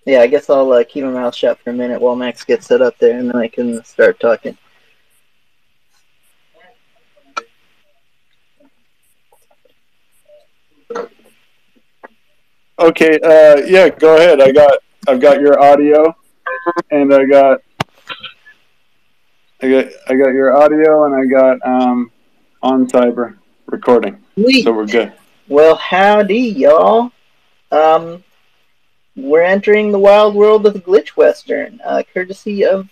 Yeah, I guess I'll keep my mouth shut for a minute while Max gets set up there, and then I can start talking. Okay, yeah, go ahead. I've got your audio, and I got your audio, and I got on cyber recording. Sweet. So we're good. Well, howdy, y'all. We're entering the wild world of the Glitch Western, courtesy of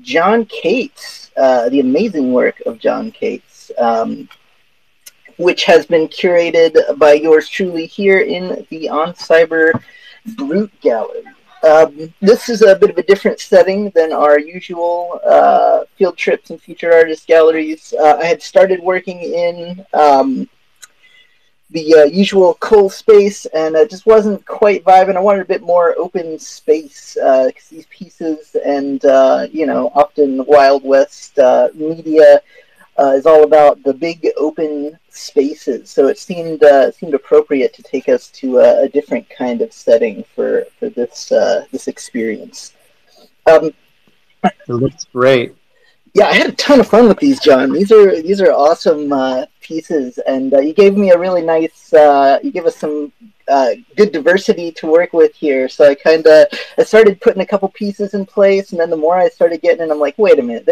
jonCates, the amazing work of jonCates, which has been curated by yours truly here in the On Cyber Brute Gallery. This is a bit of a different setting than our usual field trips and featured artist galleries. I had started working in the usual coal space, and it just wasn't quite vibing. I wanted a bit more open space because these pieces and often Wild West media is all about the big open spaces. So it seemed appropriate to take us to a different kind of setting for this experience. It looks great. Yeah, I had a ton of fun with these, John. These are awesome pieces, and you gave me a really nice. You gave us some good diversity to work with here. So I started putting a couple pieces in place, and then the more I started getting in, I'm like, wait a minute,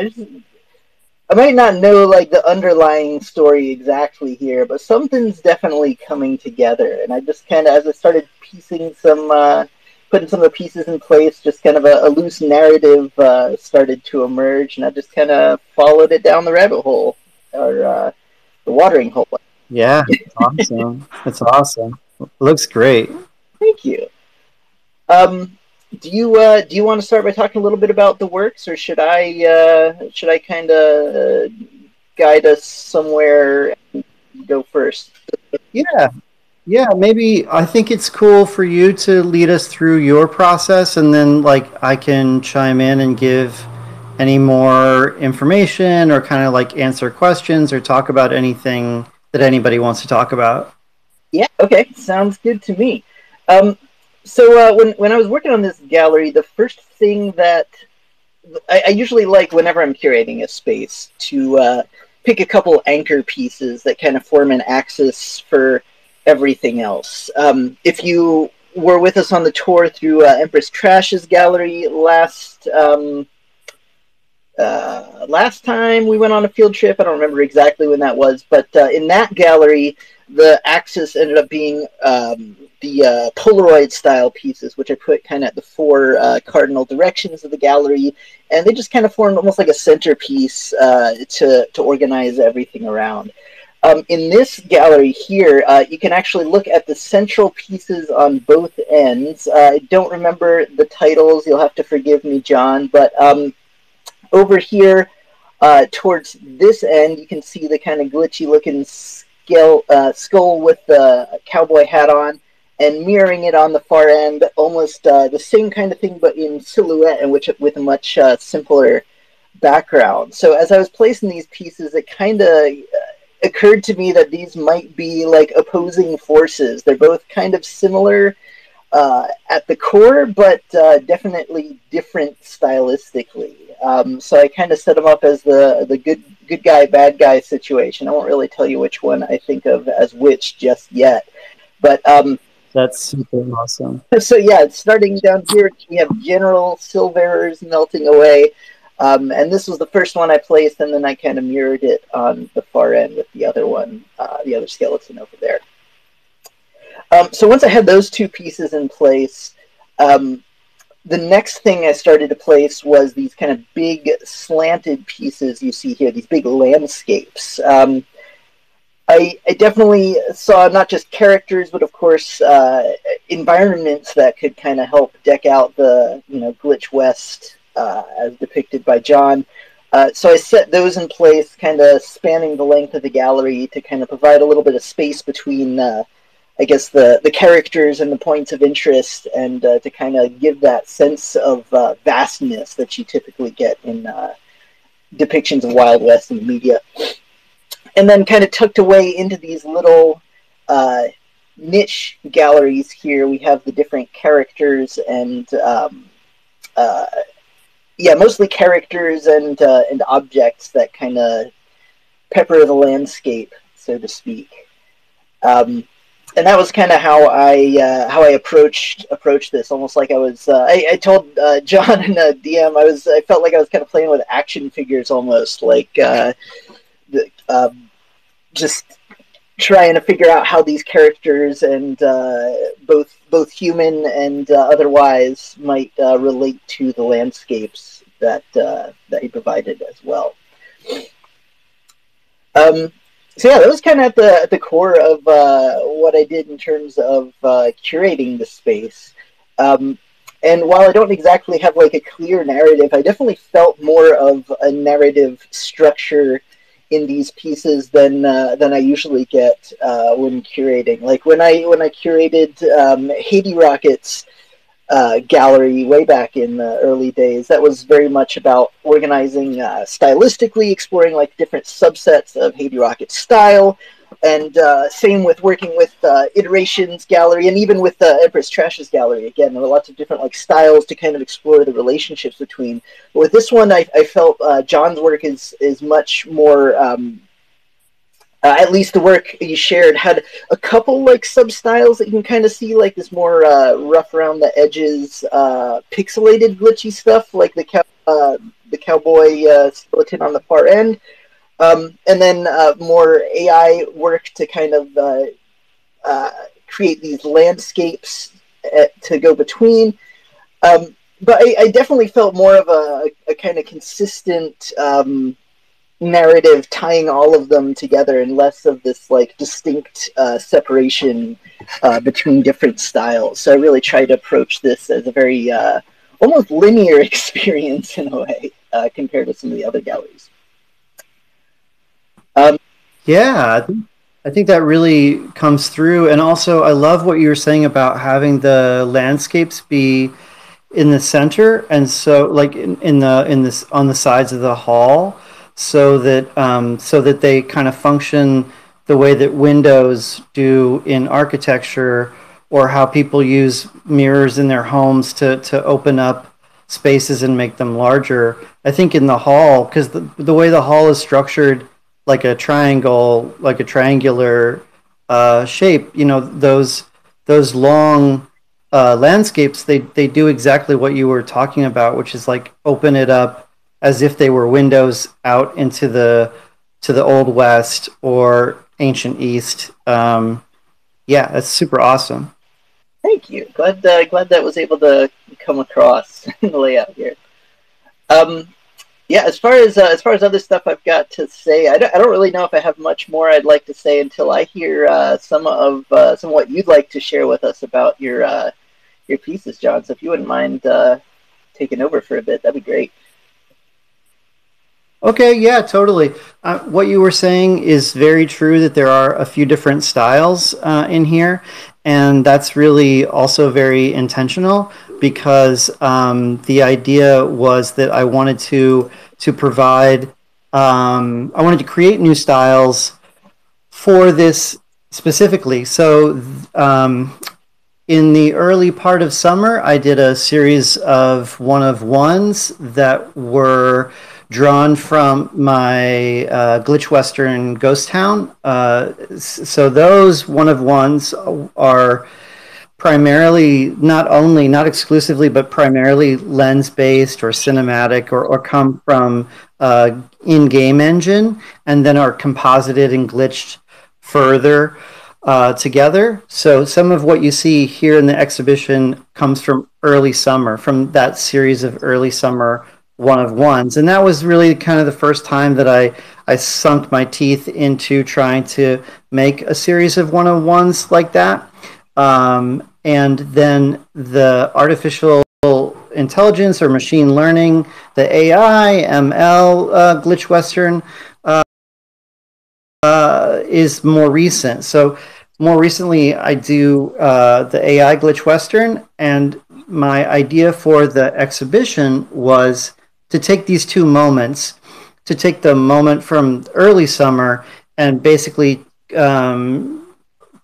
I might not know like the underlying story exactly here, but something's definitely coming together. And I just kind of, as I started putting some of the pieces in place, just kind of a loose narrative started to emerge, and I just kind of followed it down the rabbit hole, or the watering hole. Yeah, it's awesome. It's awesome. It looks great. Thank you. Do you want to start by talking a little bit about the works, or should I kind of guide us somewhere and go first? Yeah, maybe I think it's cool for you to lead us through your process, and then like I can chime in and give any more information or kind of like answer questions or talk about anything that anybody wants to talk about. Yeah, okay, sounds good to me. So when I was working on this gallery, the first thing that I usually like whenever I'm curating a space to pick a couple anchor pieces that kind of form an axis for everything else. If you were with us on the tour through Empress Trash's gallery last time we went on a field trip, I don't remember exactly when that was, but in that gallery, the axis ended up being the Polaroid style pieces, which I put kind of at the four cardinal directions of the gallery, and they just kind of formed almost like a centerpiece to organize everything around. In this gallery here, you can actually look at the central pieces on both ends. I don't remember the titles, you'll have to forgive me, John, but over here towards this end, you can see the kind of glitchy looking skull with the cowboy hat on, and mirroring it on the far end, almost the same kind of thing, but in silhouette, and with a much simpler background. So as I was placing these pieces, it kind of occurred to me that these might be like opposing forces. They're both kind of similar at the core, but definitely different stylistically. So I kind of set them up as the good guy, bad guy situation. I won't really tell you which one I think of as which just yet. But that's super awesome. So yeah, starting down here, we have General Silverers melting away. And this was the first one I placed, and then I kind of mirrored it on the far end with the other one, the other skeleton over there. So once I had those two pieces in place, the next thing I started to place was these kind of big slanted pieces you see here, these big landscapes. I definitely saw not just characters, but of course environments that could kind of help deck out the Glitch West as depicted by John. So I set those in place, kind of spanning the length of the gallery to kind of provide a little bit of space between I guess the characters and the points of interest, and to kind of give that sense of vastness that you typically get in depictions of Wild West in the media. And then kind of tucked away into these little niche galleries here, we have the different characters and mostly characters and objects that kind of pepper the landscape, so to speak. And that was kind of how I approached this. Almost like I was. I told John in a DM. I felt like I was kind of playing with action figures, almost like just trying to figure out how these characters and both human and otherwise might relate to the landscapes that he provided as well. So yeah, that was kind of at the core of what I did in terms of curating the space. And while I don't exactly have like a clear narrative, I definitely felt more of a narrative structure in these pieces than I usually get when curating. Like when I curated Haiti Rocket's gallery way back in the early days, that was very much about organizing stylistically, exploring like different subsets of Haiti Rocket style, and same with working with Iterations gallery, and even with Empress Trash's gallery. Again, there were lots of different like styles to kind of explore the relationships between. But with this one, I felt John's work is much more at least the work you shared had a couple like sub-styles that you can kind of see, like this more rough around the edges, pixelated glitchy stuff, like the cowboy skeleton on the far end, and then more AI work to kind of create these landscapes to go between. But I definitely felt more of a kind of consistent narrative tying all of them together, and less of this like distinct separation between different styles. So I really tried to approach this as a very almost linear experience in a way compared to some of the other galleries. Yeah, I think that really comes through. And also, I love what you were saying about having the landscapes be in the center, and so like in this on the sides of the hall, so that they kind of function the way that windows do in architecture, or how people use mirrors in their homes to open up spaces and make them larger. I think in the hall, because the way the hall is structured, like a triangle, like a triangular shape, you know, those long landscapes, they do exactly what you were talking about, which is like open it up as if they were windows out into the Old West or Ancient East. Yeah, that's super awesome. Thank you. Glad that was able to come across in the layout here. Yeah, as far as other stuff I've got to say, I don't really know if I have much more I'd like to say until I hear some of what you'd like to share with us about your pieces, John. So if you wouldn't mind taking over for a bit, that'd be great. Okay, yeah, totally. What you were saying is very true, that there are a few different styles in here, and that's really also very intentional, because the idea was that I wanted to provide, I wanted to create new styles for this specifically. So in the early part of summer, I did a series of one-of-ones that were drawn from my Glitch Western Ghost Town. So those one-of-ones are primarily, not exclusively, but primarily lens-based or cinematic, or come from in-game engine, and then are composited and glitched further together. So some of what you see here in the exhibition comes from early summer, from that series of early summer one-of-ones. And that was really kind of the first time that I sunk my teeth into trying to make a series of one-of-ones like that. And then the artificial intelligence or machine learning, the AI, ML, Glitch Western is more recent. So more recently, I do the AI Glitch Western, and my idea for the exhibition was to take these two moments, to take the moment from early summer and basically to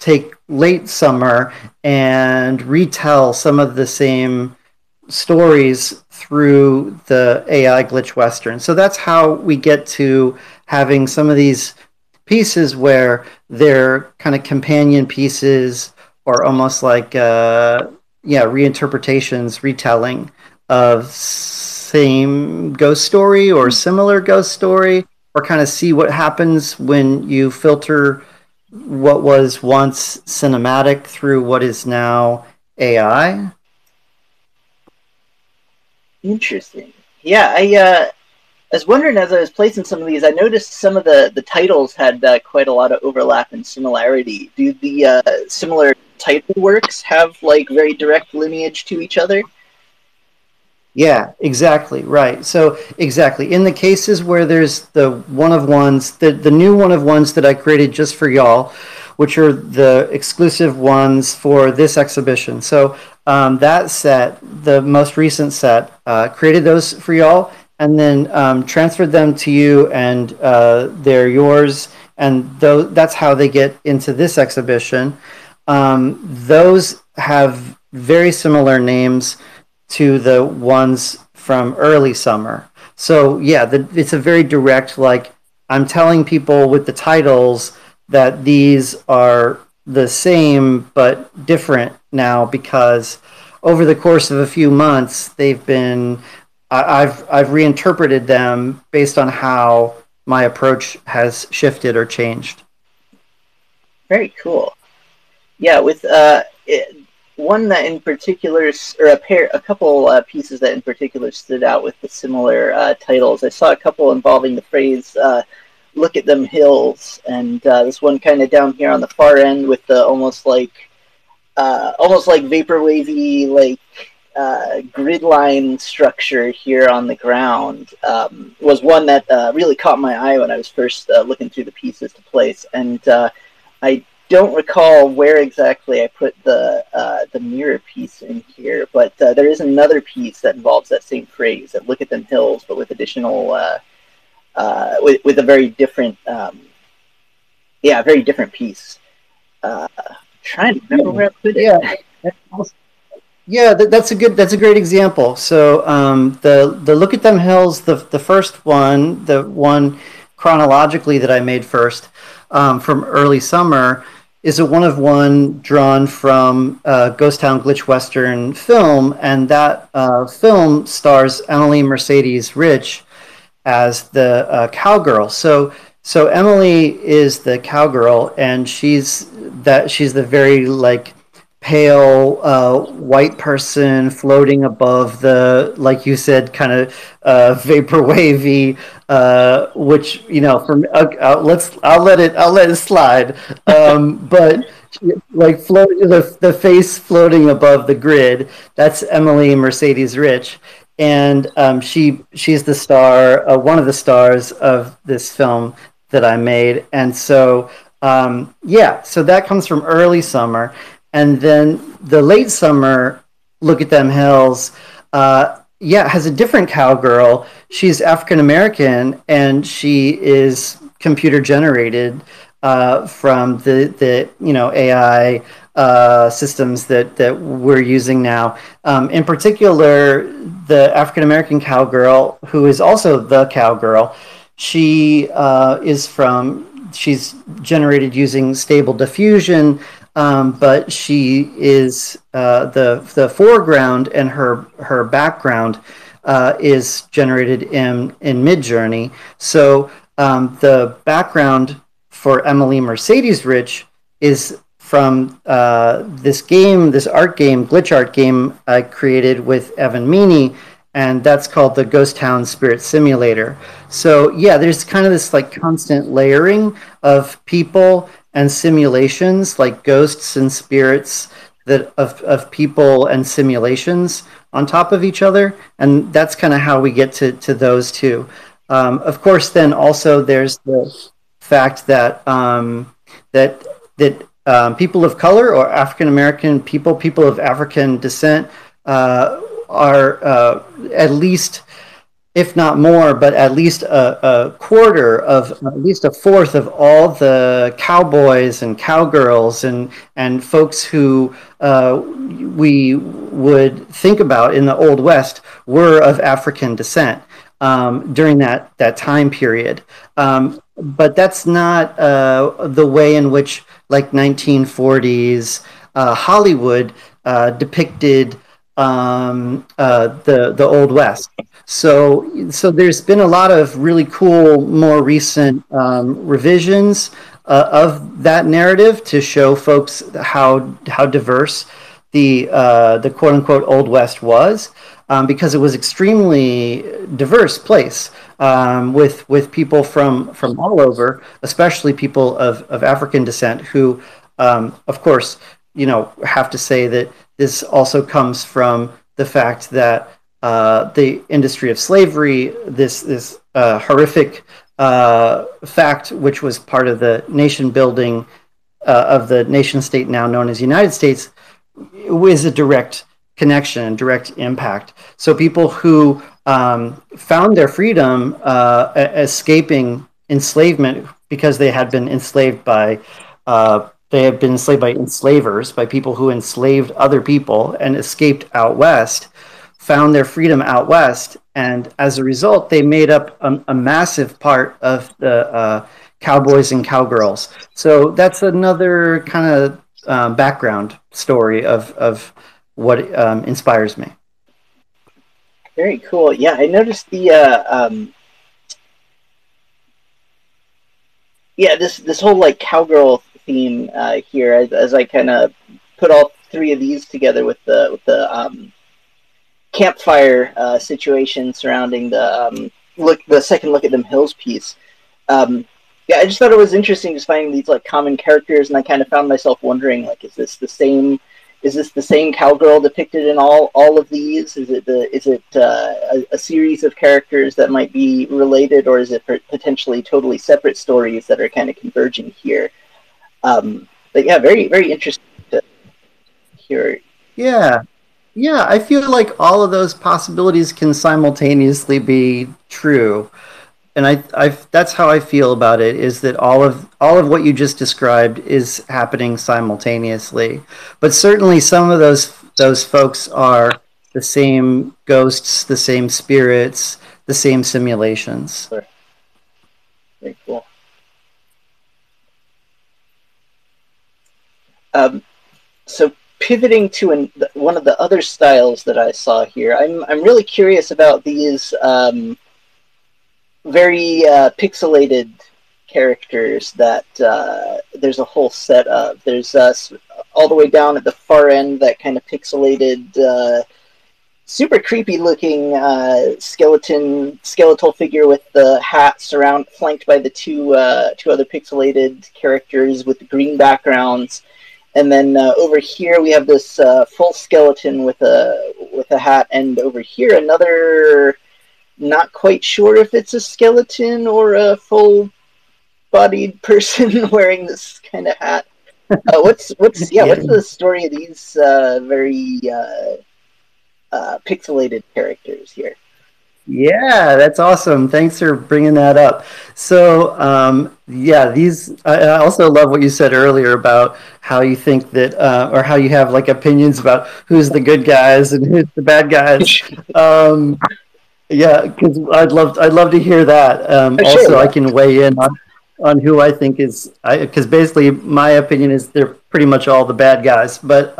take late summer and retell some of the same stories through the AI glitch Western. So that's how we get to having some of these pieces where they're kind of companion pieces or almost like reinterpretations, retelling of same ghost story or similar ghost story, or kind of see what happens when you filter what was once cinematic through what is now AI. Interesting. Yeah, I was wondering as I was placing some of these, I noticed some of the titles had quite a lot of overlap and similarity. Do the similar title works have like very direct lineage to each other? Yeah, exactly. Right. So exactly. In the cases where there's the one of ones, the new one of ones that I created just for y'all, which are the exclusive ones for this exhibition. So that set, the most recent set, created those for y'all and then transferred them to you, and they're yours. And that's how they get into this exhibition. Those have very similar names to the ones from early summer. So yeah, it's a very direct, like, I'm telling people with the titles that these are the same but different now because over the course of a few months they've been I've reinterpreted them based on how my approach has shifted or changed. Very cool. Yeah, with one that in particular, or a couple pieces that in particular stood out with the similar titles. I saw a couple involving the phrase "look at them hills," and this one kind of down here on the far end with the almost like vaporwavy grid line structure here on the ground was one that really caught my eye when I was first looking through the pieces to place, and I don't recall where exactly I put the mirror piece in here, but there is another piece that involves that same phrase, that "look at them hills," but with additional with a very different very different piece. Trying to remember where I put it. Yeah, that's a great example. So the look at them hills, the first one, the one chronologically that I made first from early summer, is a one of one drawn from Ghost Town Glitch Western film, and that film stars Emily Mercedes Rich as the cowgirl. So Emily is the cowgirl, and she's the very like pale white person floating above the, like you said, kind of vapor wavy, which from I'll let it slide, but like floating the face floating above the grid. That's Emily Mercedes Rich, and she's the star, one of the stars of this film that I made, and so so that comes from early summer. And then the late summer, look at them hills, has a different cowgirl. She's African American, and she is computer generated from the AI systems that we're using now. In particular, the African American cowgirl, who is also the cowgirl, she's generated using Stable Diffusion. But she is the foreground, and her background is generated in Midjourney. So the background for Emily Mercedes Rich is from this art game, glitch art game I created with Evan Meany, and that's called the Ghost Town Spirit Simulator. So yeah, there's kind of this like constant layering of people and simulations, like ghosts and spirits of people and simulations on top of each other, and that's kind of how we get to those two. Of course, then also there's the fact that people of color or African American people of African descent are at least if not more, but at least a quarter of, at least a fourth of all the cowboys and cowgirls and folks who we would think about in the Old West were of African descent during that time period. But that's not the way in which, like, 1940s Hollywood depicted the Old West. So there's been a lot of really cool, more recent revisions of that narrative to show folks how diverse the quote unquote Old West was, because it was extremely diverse place, with people from all over, especially people of African descent, who, of course, have to say that this also comes from the fact that the industry of slavery, this horrific fact, which was part of the nation building of the nation state now known as United States, is a direct connection, direct impact. So people who found their freedom escaping enslavement because they had been enslaved by enslavers, by people who enslaved other people and escaped out west, found their freedom out west, and as a result, they made up a massive part of the cowboys and cowgirls. So that's another kind of background story of what inspires me. Very cool. Yeah, I noticed the this whole like cowgirl theme here as I kind of put all three of these together with the campfire situation surrounding the second look at them hills piece. Yeah, I just thought it was interesting just finding these like common characters, and I kind of found myself wondering, like, is this the same cowgirl depicted in all of these? Is it a series of characters that might be related, or is it potentially totally separate stories that are kind of converging here? But yeah, very, very interesting to hear. Yeah, I feel like all of those possibilities can simultaneously be true, and I that's how I feel about it. Is that all of what you just described is happening simultaneously, but certainly some of those folks are the same ghosts, the same spirits, the same simulations. Sure. Very cool. So pivoting to one of the other styles that I saw here, I'm really curious about these very pixelated characters that there's a whole set of. There's all the way down at the far end, that kind of pixelated, super creepy looking skeletal figure with the hat flanked by the two other pixelated characters with the green backgrounds. And then over here we have this full skeleton with a hat, and over here another, not quite sure if it's a skeleton or a full-bodied person wearing this kind of hat. What's the story of these very pixelated characters here? Yeah, that's awesome. Thanks for bringing that up. So, I also love what you said earlier about how you think that, or how you have like opinions about who's the good guys and who's the bad guys. Yeah, because I'd love to hear that. Also, sure. I can weigh in on who I think is, because basically my opinion is they're pretty much all the bad guys. But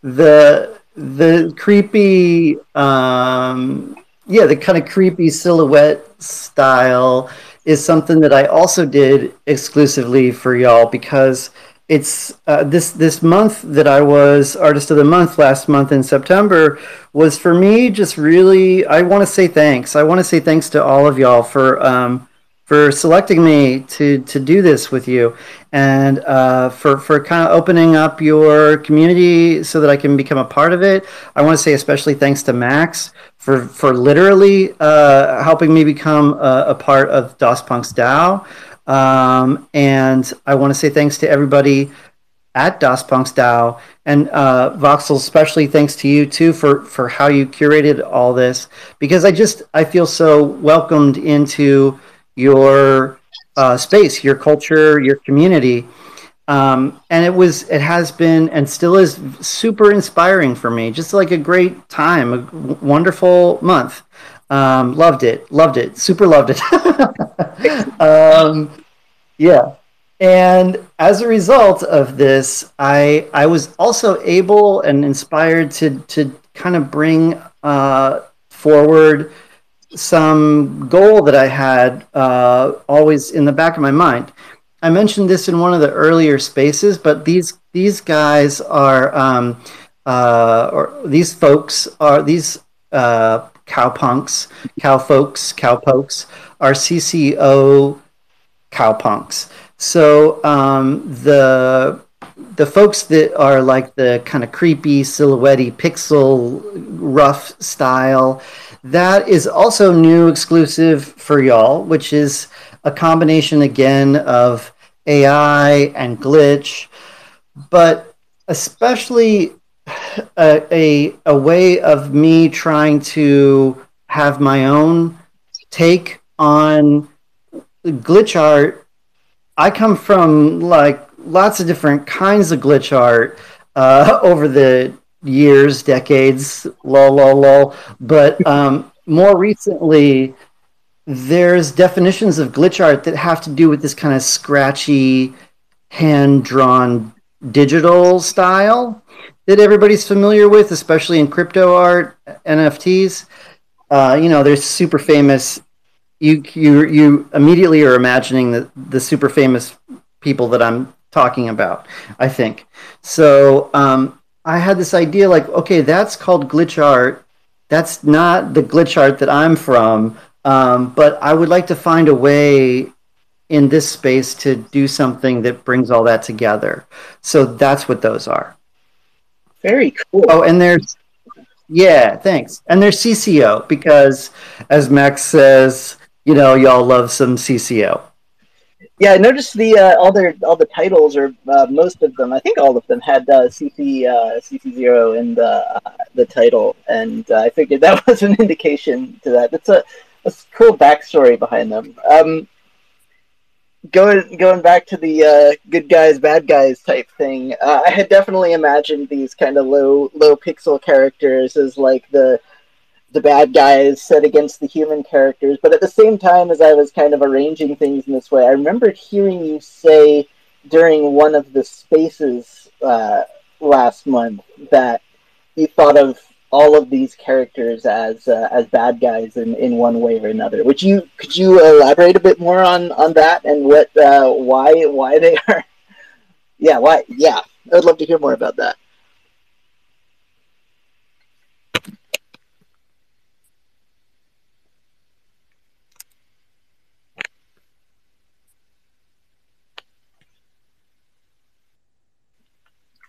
the creepy, the kind of creepy silhouette style is something that I also did exclusively for y'all, because it's this month that I was Artist of the Month last month in September was for me just really, I want to say thanks. I want to say thanks to all of y'all for selecting me to do this with you, and for kind of opening up your community so that I can become a part of it. I want to say especially thanks to Max for literally helping me become a part of Punks DAO. And I want to say thanks to everybody at Das Punks DAO. And Voxel, especially thanks to you too for how you curated all this, because I feel so welcomed into your space, your culture, your community. And it has been and still is super inspiring for me. Just like a great time, a wonderful month. Loved it, super loved it. Yeah. And as a result of this, I was also able and inspired to kind of bring forward some goal that I had always in the back of my mind. I mentioned this in one of the earlier spaces, but these guys are or these folks are these cowpunks, cowpokes are CCO cowpunks. So the folks that are like the kind of creepy, silhouette pixel, rough style, that is also new exclusive for y'all, which is a combination again of AI and glitch, but especially a way of me trying to have my own take on glitch art. I come from like lots of different kinds of glitch art over the years, decades, lol, lol, lol. But more recently, there's definitions of glitch art that have to do with this kind of scratchy, hand-drawn digital style that everybody's familiar with, especially in crypto art, NFTs. There's super famous. You immediately are imagining the super famous people that I'm talking about, I think. So I had this idea like, okay, that's called glitch art. That's not the glitch art that I'm from. But I would like to find a way in this space to do something that brings all that together. So that's what those are. Very cool. Oh, and yeah, thanks. And there's CCO because, as Max says, y'all love some CCO. Yeah, I noticed all the titles, or most of them. I think all of them had CC0 in the title, and I figured that was an indication to that. It's a cool backstory behind them. Going back to the good guys, bad guys type thing, I had definitely imagined these kind of low pixel characters as like the bad guys set against the human characters. But at the same time, as I was kind of arranging things in this way, I remembered hearing you say during one of the spaces last month that you thought of all of these characters as bad guys in one way or another. Could you elaborate a bit more on that and what why they are? Yeah, why? Yeah, I would love to hear more about that.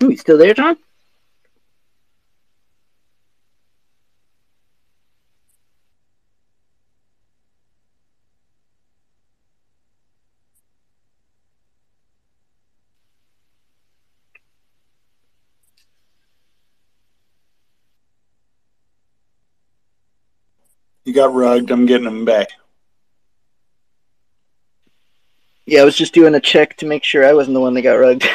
Ooh, you still there, John? He got rugged. I'm getting him back. Yeah, I was just doing a check to make sure I wasn't the one that got rugged.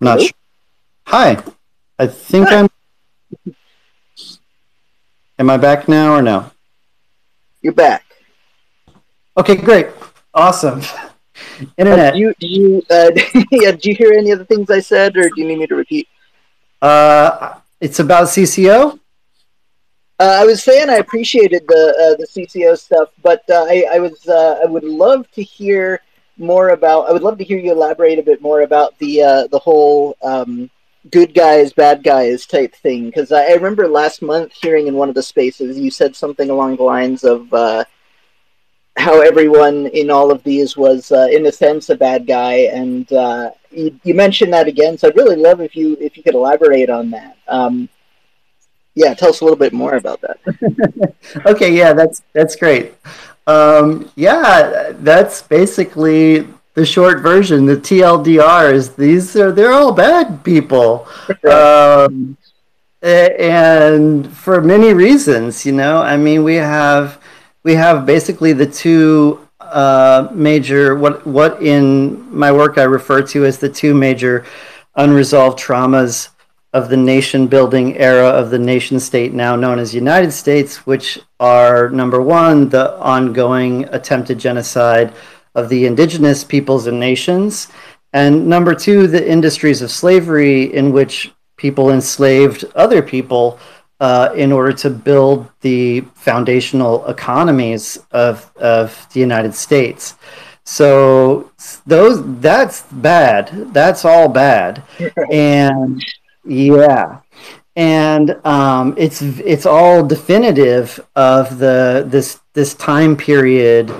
Not sure. Hi. I think Hi. Am I back now or no? You're back. Okay, great. Awesome. Internet. Did you hear any of the things I said, or do you need me to repeat? It's about CCO? I was saying I appreciated the CCO stuff, but I would love to hear more about. I would love to hear you elaborate a bit more about the whole good guys, bad guys type thing. Because I remember last month hearing in one of the spaces you said something along the lines of how everyone in all of these was, in a sense, a bad guy, and you mentioned that again, so I'd really love if you could elaborate on that. Yeah, tell us a little bit more about that. Okay, yeah, that's great. Yeah, that's basically the short version. The TLDR is they're all bad people. Right. And for many reasons, I mean, we have basically the two major what in my work I refer to as the two major unresolved traumas of the nation building era of the nation state now known as United States, which are number one, the ongoing attempted genocide of the indigenous peoples and nations, and number two, the industries of slavery in which people enslaved other people in order to build the foundational economies of the United States. So that's bad. That's all bad. And yeah, and it's all definitive of this time period,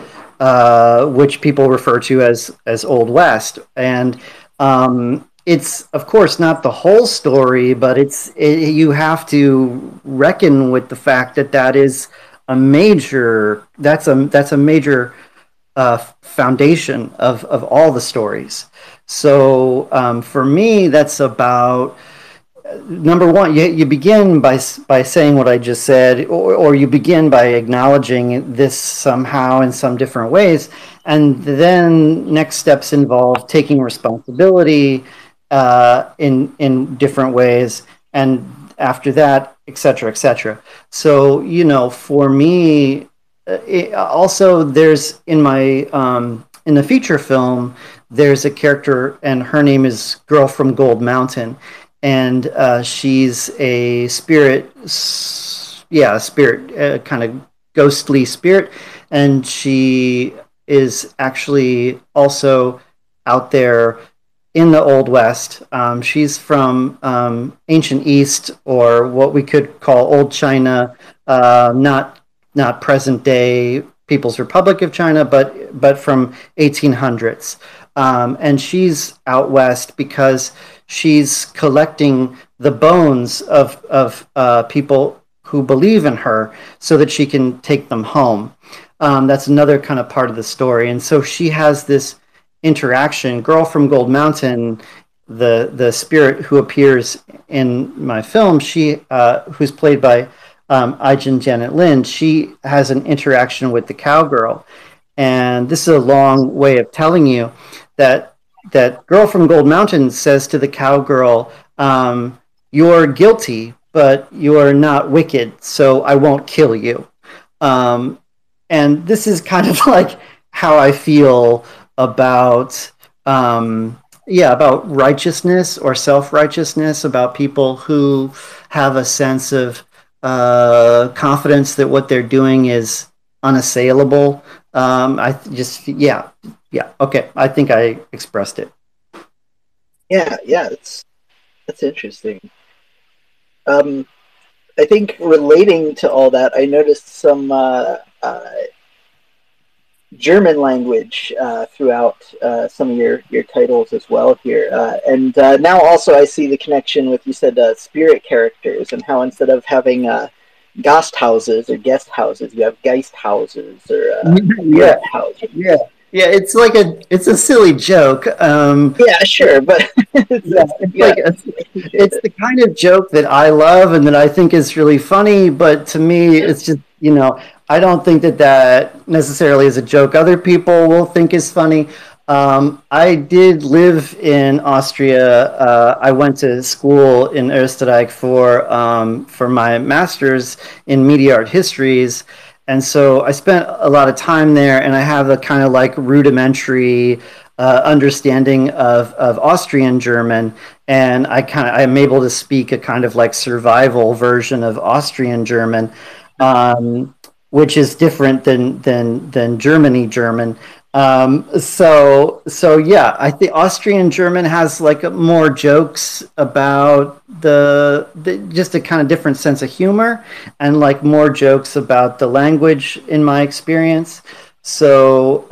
which people refer to as Old West, and it's of course not the whole story, but you have to reckon with the fact that that's a major foundation of all the stories. So for me, that's about number one. You begin by saying what I just said, or you begin by acknowledging this somehow in some different ways, and then next steps involve taking responsibility in different ways, and after that, etc., etc. So for me, also there's in the feature film, there's a character, and her name is Girl from Gold Mountain, and she's a spirit, kind of ghostly spirit, and she is actually also out there in the Old West. She's from ancient East, or what we could call Old China, not present day People's Republic of China, but from 1800s. And she's out west because she's collecting the bones of people who believe in her so that she can take them home. That's another kind of part of the story. And so she has this interaction. Girl from Gold Mountain, the spirit who appears in my film, who's played by Ijin Janet Lin, she has an interaction with the cowgirl. And this is a long way of telling you that Girl from Gold Mountain says to the cowgirl, you're guilty, but you're not wicked, so I won't kill you. And this is kind of like how I feel about righteousness or self-righteousness, about people who have a sense of confidence that what they're doing is unassailable. Okay, I think I expressed it. Yeah, that's interesting. I think relating to all that, I noticed some German language throughout some of your titles as well here. And now also I see the connection with, you said, spirit characters, and how instead of having Gasthouses or guest houses, you have Geist houses or houses. Yeah, it's like it's a silly joke. Yeah, sure, but it's the kind of joke that I love and that I think is really funny. But to me, it's just I don't think that necessarily is a joke other people will think is funny. I did live in Austria. I went to school in Österreich for my master's in media art histories. And so I spent a lot of time there, and I have a kind of like rudimentary understanding of Austrian German, and I'm able to speak a kind of like survival version of Austrian German, which is different than Germany German. So yeah, I think Austrian German has like more jokes about the just a kind of different sense of humor, and like more jokes about the language in my experience. So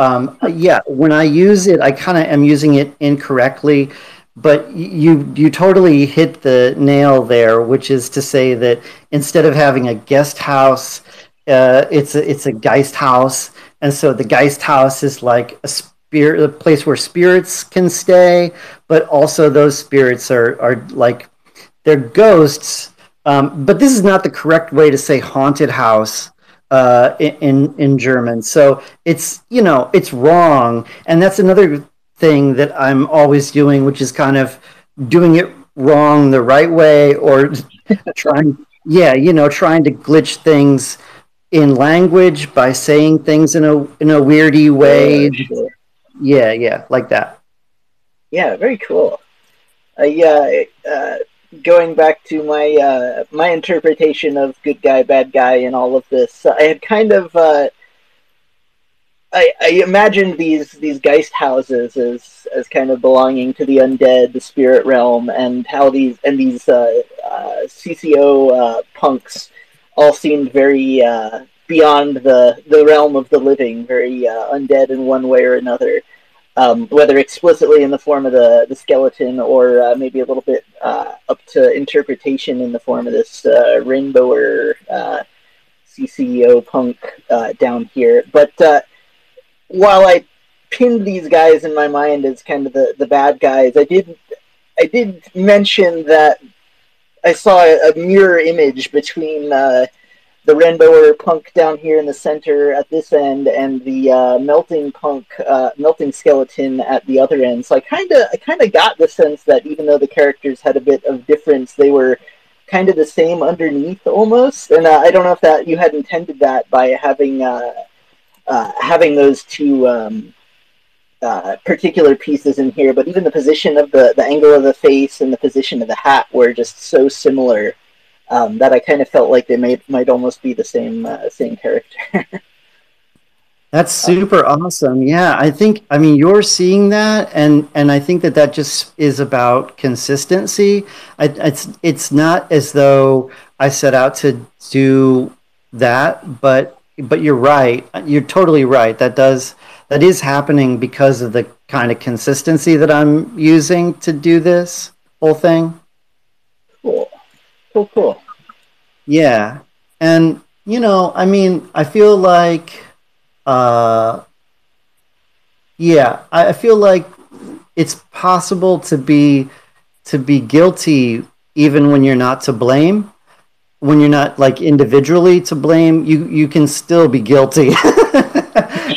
yeah, when I use it, I kind of am using it incorrectly. But you totally hit the nail there, which is to say that instead of having a guest house, it's a Geist house, and so the Geist house is like a place where spirits can stay, but also those spirits are like they're ghosts. But this is not the correct way to say haunted house in German. So it's it's wrong, and that's another thing that I'm always doing, which is kind of doing it wrong the right way, or trying trying to glitch things in language by saying things in a weirdy way. Sure. Yeah, like that. Yeah, very cool. Yeah, going back to my my interpretation of good guy, bad guy, and all of this, I had kind of I imagined these Geist houses as kind of belonging to the undead, the spirit realm, and how these CCO punks all seemed very beyond the realm of the living, very undead in one way or another. Whether explicitly in the form of the skeleton, or maybe a little bit up to interpretation in the form of this rainbower CCO punk down here. But while I pinned these guys in my mind as kind of the bad guys, I did mention that I saw a mirror image between the rainbower punk down here in the center at this end, and the melting skeleton at the other end. So I kind of got the sense that even though the characters had a bit of difference, they were kind of the same underneath almost. And I don't know if that you had intended that by having those two particular pieces in here, but even the position of the angle of the face and the position of the hat were just so similar. That I kind of felt like they might almost be the same character. That's super awesome. Yeah, I mean you're seeing that, and I think that just is about consistency. It's not as though I set out to do that, but you're right. You're totally right. That is happening because of the kind of consistency that I'm using to do this whole thing. Cool. Yeah. And, I mean, I feel like, I feel like it's possible to be guilty even when you're not to blame. When you're not like individually to blame, you can still be guilty.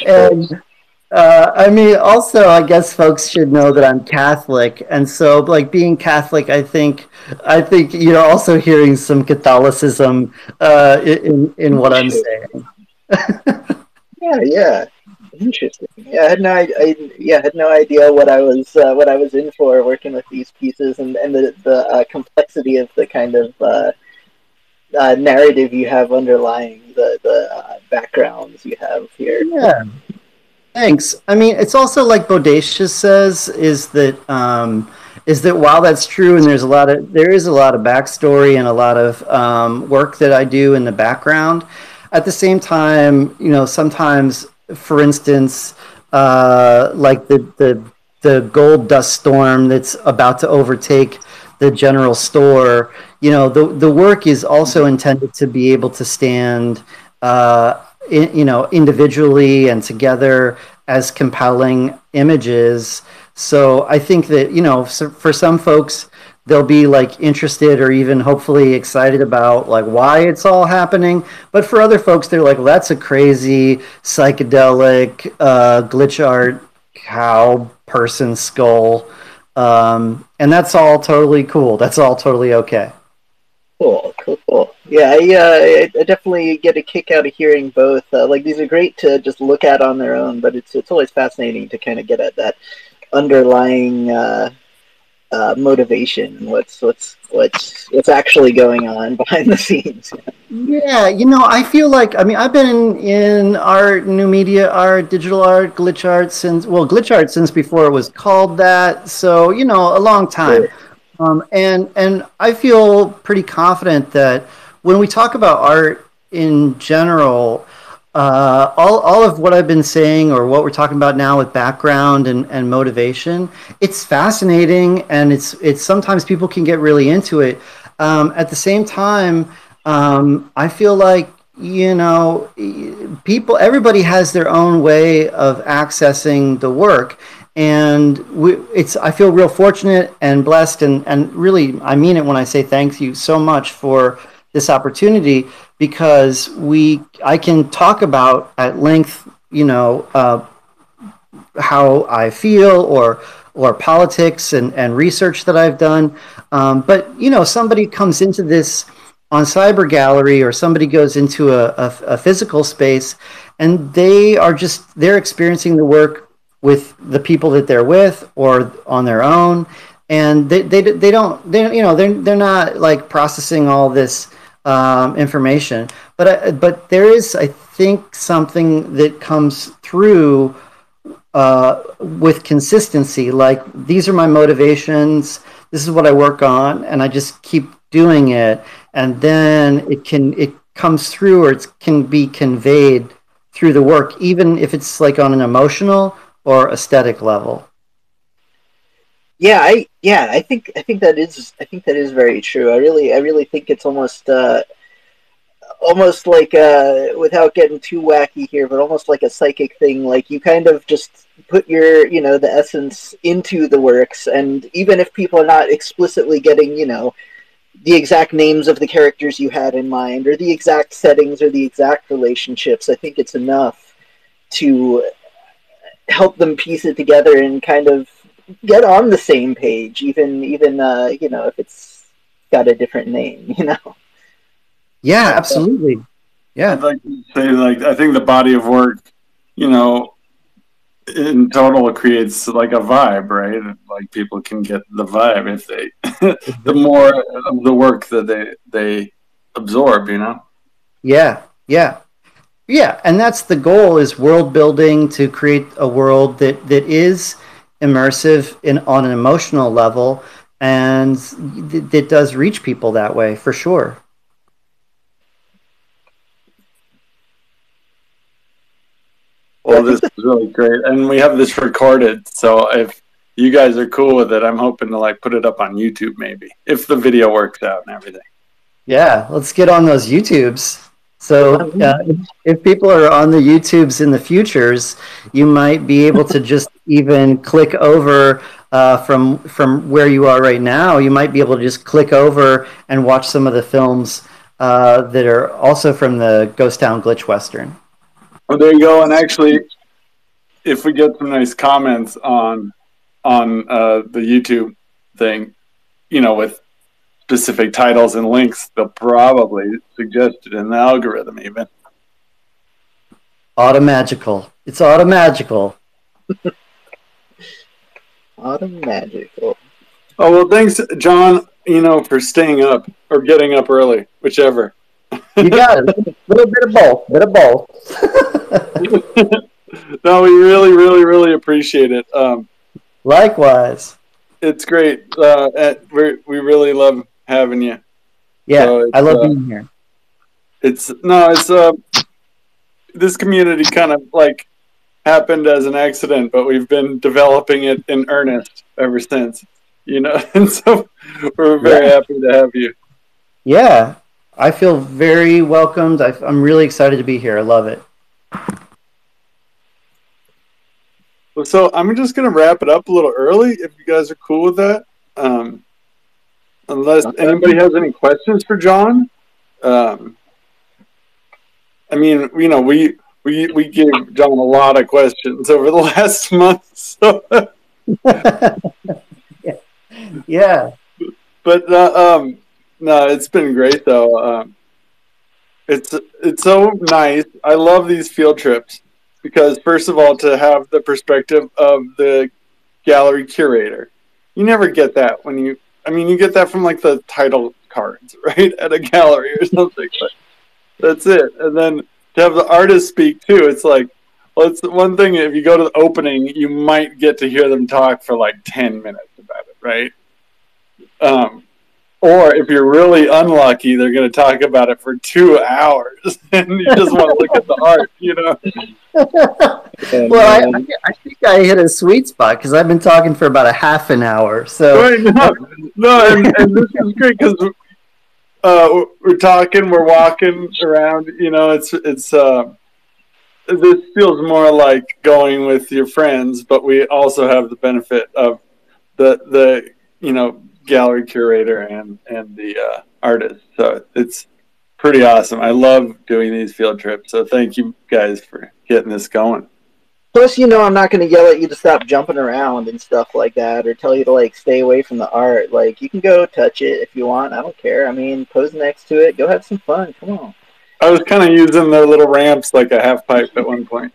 And I mean, also, I guess folks should know that I'm Catholic, and so, like, being Catholic, I think you're also hearing some Catholicism in what I'm saying. Yeah, interesting. Yeah, I had no idea what I was in for working with these pieces, and the complexity of the kind of narrative you have underlying the backgrounds you have here. Yeah. Thanks. I mean, it's also like Bodacious says is that while that's true, and there is a lot of backstory and a lot of work that I do in the background. At the same time, sometimes, for instance, like the gold dust storm that's about to overtake the general store. The work is also intended to be able to stand. Individually and together as compelling images. So I think that, for some folks, they'll be like interested or even hopefully excited about like why it's all happening. But for other folks, they're like, well, that's a crazy psychedelic glitch art cow person skull. And that's all totally cool. That's all totally okay. Cool. Yeah, I definitely get a kick out of hearing both. Like, these are great to just look at on their own, but it's always fascinating to kind of get at that underlying motivation and what's actually going on behind the scenes. Yeah, I feel like, I mean, I've been in art, new media art, digital art, glitch art since before it was called that. So, a long time. Sure. And I feel pretty confident that when we talk about art in general, all of what I've been saying or what we're talking about now with background and motivation, it's fascinating, and it's sometimes people can get really into it. At the same time, I feel like, you know, everybody has their own way of accessing the work, and I feel real fortunate and blessed, and really I mean it when I say thank you so much for this opportunity, because I can talk about at length, you know, how I feel, or politics and research that I've done. But you know, somebody comes into this on Cyber Gallery, or somebody goes into a physical space, and they're experiencing the work with the people that they're with or on their own, and they're not like processing all this information. But there is, I think, something that comes through with consistency. Like, these are my motivations. This is what I work on, and I just keep doing it. And then it comes through, or it can be conveyed through the work, even if it's like on an emotional or aesthetic level. I think that is very true. I really think it's almost like without getting too wacky here, but almost like a psychic thing. Like, you kind of just put your, you know, the essence into the works, and even if people are not explicitly getting, you know, the exact names of the characters you had in mind, or the exact settings, or the exact relationships, I think it's enough to help them piece it together and kind of get on the same page, even you know, if it's got a different name, you know. Yeah, absolutely. Yeah. I'd like to say, like, I think the body of work, you know, in total creates like a vibe, right? Like, people can get the vibe if they, the more of the work that they absorb, you know? Yeah. Yeah. Yeah. And that's the goal, is world building, to create a world that is immersive on an emotional level, and it does reach people that way, for sure. Well, this is really great, and we have this recorded. So if you guys are cool with it, I'm hoping to like put it up on YouTube, maybe, if the video works out and everything. Yeah, let's get on those YouTubes. So if people are on the YouTubes in the futures, you might be able to just even click over from where you are right now. You might be able to just click over and watch some of the films that are also from the Ghost Town Glitch Western. Oh, there you go. And actually, if we get some nice comments on the YouTube thing, you know, with specific titles and links, they'll probably suggest it in the algorithm even. Automagical. It's automagical. Automagical. Oh, well, thanks, John, you know, for staying up or getting up early, whichever. You got it. A little bit of both. Bit of both. No, we really, really, really appreciate it. Likewise. It's great. We really love having you. Yeah, so I love being here. It's this community kind of like happened as an accident, but we've been developing it in earnest ever since, you know, and so we're very happy to have you. Yeah, I feel very welcomed. I'm really excited to be here. I love it. So I'm just going to wrap it up a little early, if you guys are cool with that. Unless anybody has any questions for John. I mean, you know, we gave John a lot of questions over the last month. So. Yeah. But no, it's been great though. It's so nice. I love these field trips because, first of all, to have the perspective of the gallery curator, you never get that when you get that from like the title cards, right, at a gallery or something. But that's it. And then to have the artist speak too, it's like, well, it's one thing if you go to the opening, you might get to hear them talk for like 10 minutes about it, right? Or if you're really unlucky, they're going to talk about it for 2 hours, and you just want to look at the art, you know. Well, I think I hit a sweet spot because I've been talking for about a half an hour. So right, and this is great because we're talking, we're walking around. You know, it's this feels more like going with your friends, but we also have the benefit of the you know, gallery curator and the artist. So it's pretty awesome. I love doing these field trips. So thank you guys for getting this going. Plus, you know, I'm not going to yell at you to stop jumping around and stuff like that, or tell you to like stay away from the art. Like, you can go touch it if you want. I don't care. I mean, pose next to it. Go have some fun. Come on. I was kind of using their little ramps like a half pipe at one point.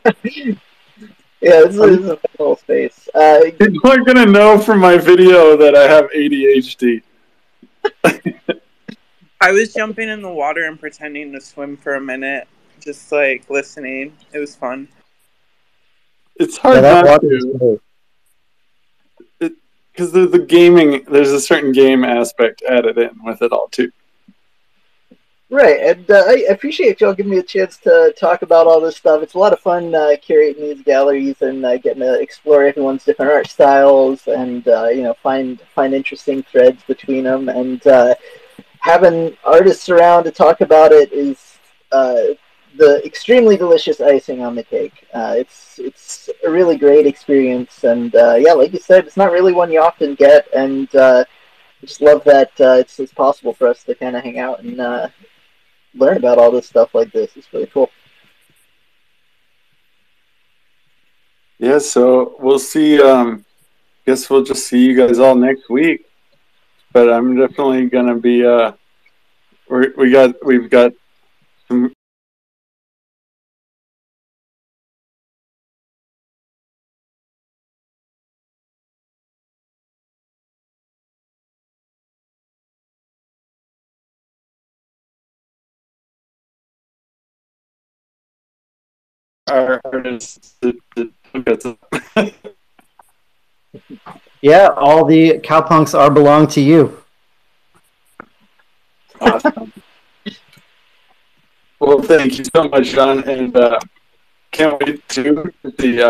Yeah, this is a little space. People are going to know from my video that I have ADHD. I was jumping in the water and pretending to swim for a minute, just like listening. It was fun. It's hard not to. Because the gaming, there's a certain game aspect added in with it all, too. Right, and I appreciate y'all giving me a chance to talk about all this stuff. It's a lot of fun curating these galleries and getting to explore everyone's different art styles and you know, find interesting threads between them. And having artists around to talk about it is the extremely delicious icing on the cake. It's a really great experience, and yeah, like you said, it's not really one you often get, and I just love that it's possible for us to kind of hang out and learn about all this stuff like this. It's really cool. Yeah, so we'll see. Guess we'll just see you guys all next week. But I'm definitely gonna be. We've got some. Our artists. yeah, all the cowpunks are belong to you. Awesome. Well, thank you so much, John, and can't wait to see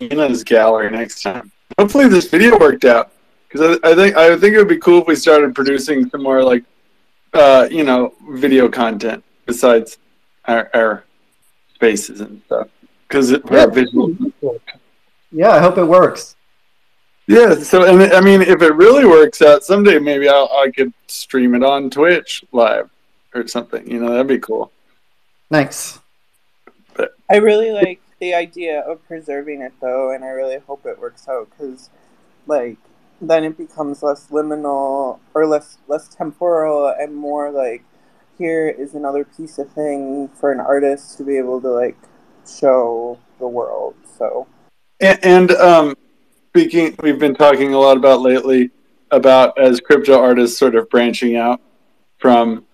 Ina's gallery next time. Hopefully, this video worked out because I think it would be cool if we started producing some more like you know, video content besides our spaces and stuff because Yeah. visual. Yeah, I hope it works. Yeah, so and I mean, if it really works out someday, maybe I could stream it on Twitch live or something. You know, that'd be cool. Nice. But I really like the idea of preserving it, though, and I really hope it works out, because, like, then it becomes less liminal, or less temporal, and more like, here is another piece of thing for an artist to be able to, like, show the world, so. and speaking, we've been talking a lot about lately about as crypto artists sort of branching out from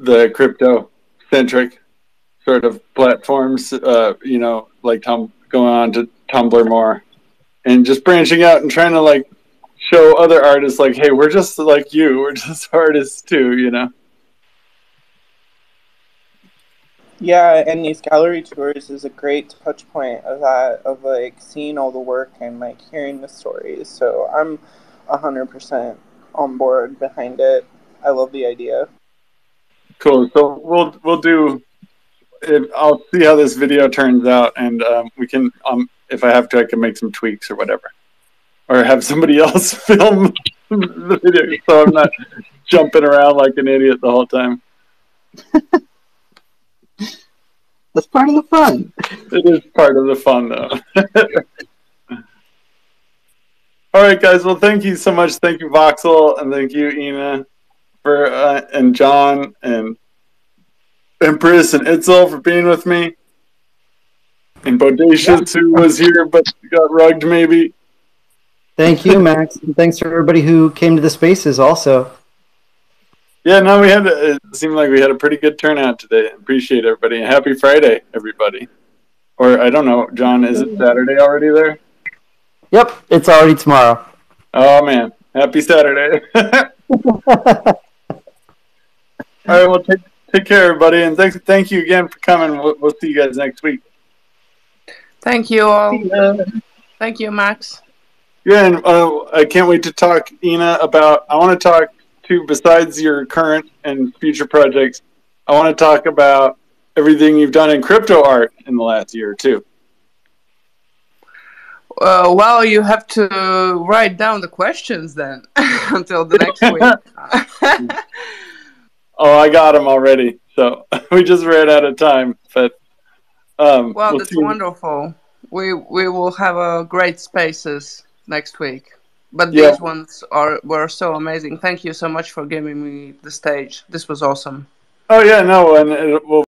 the crypto-centric sort of platforms, you know, like going on to Tumblr more, and just branching out and trying to like show other artists, like, hey, we're just like you, we're just artists too, you know. Yeah, and these gallery tours is a great touch point of that, of like seeing all the work and like hearing the stories. So I'm 100% on board behind it. I love the idea. Cool. So we'll do. I'll see how this video turns out, and we can, if I have to, I can make some tweaks or whatever, or have somebody else film the video so I'm not jumping around like an idiot the whole time. That's part of the fun. It is part of the fun, though. All right, guys. Well, thank you so much. Thank you, Voxel, and thank you, Ina, for and John and Empress and Itzel for being with me, and Bodacious, who was here but got rugged maybe. Thank you, Max, and thanks for everybody who came to the spaces also. Yeah, no, it seemed like we had a pretty good turnout today. Appreciate everybody. And happy Friday, everybody. Or I don't know, John, is it Saturday already there? Yep, it's already tomorrow. Oh man, happy Saturday. All right, well, take care, everybody, and thank you again for coming. We'll see you guys next week. Thank you all. Thank you, Max. Yeah, and I can't wait to talk, Ina, about. I want to talk to, besides your current and future projects, I want to talk about everything you've done in crypto art in the last year or two. Well, you have to write down the questions then until the next week. Oh, I got them already. So we just ran out of time, but well, we'll that's wonderful. We will have a great spaces next week. But these ones were so amazing. Thank you so much for giving me the stage. This was awesome. Oh yeah, no, and we'll